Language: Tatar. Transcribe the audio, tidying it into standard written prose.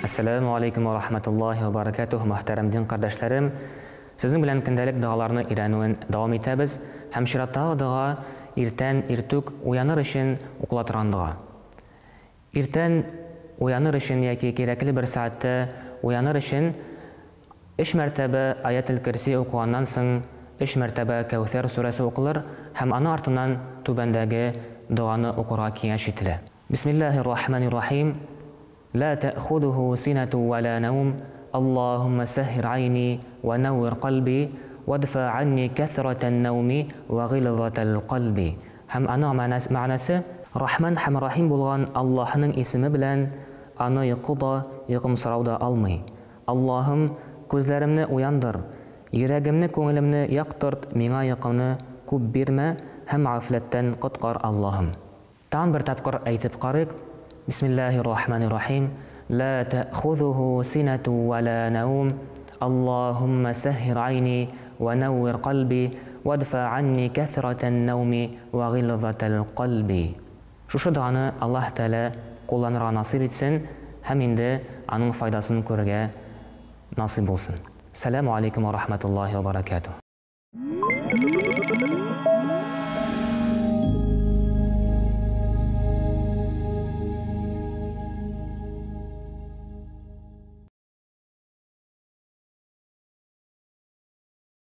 Ассаламу алейкум ва рахматуллахи ва баракатух, мөхтәрәм дин кардәшләрем. Сезнең белән көндәлек дуаларны өйрәнүен дәвам итәбез. Һәм чираттагы дуа иртән иртүк уяныр өчен укыла торган дуа. Иртән уяныр өчен яки кирәкле бер сәгатьтә уяныр өчен 3 мәртәбә Аятел Курси укыганнан соң 3 мәртәбә Кәүсәр сүрәсе укылыр һәм аны артыннан түбәндәге дуаны укырга киңәш ителә. Бисмиллаһир-рахманир-рахим. لا تأخذه سنة ولا نوم اللهم سهر عيني ونور قلبي وادفع عني كثرة النوم وغلظة القلب. Һәм аның мәгънәсе Рахман һәм Рахим булган Аллаһның исеме белән аны йокыда, йокымсырауда алмый. Аллаһым, күзләремне уяндыр, йөрәгемне, күңелемне яктырт, миңа йокыны күп бирмә һәм гафләттән коткар Аллаһым. Тагын бер тапкыр әйтеп карыйк. Бисмиллаһир-рахманир-рахим. لا تأخذه سنة ولا نوم اللهم سهر عيني ونور قلبي وادفع عني كثرة النوم وغلظة القلب. Шушы дуаны Аллаһ Тәала кулланырга насыйп итсен һәм инде аның файдасын күрергә насыйп булсын. Саламу алейкум ва рахматуллахи ва баракатух.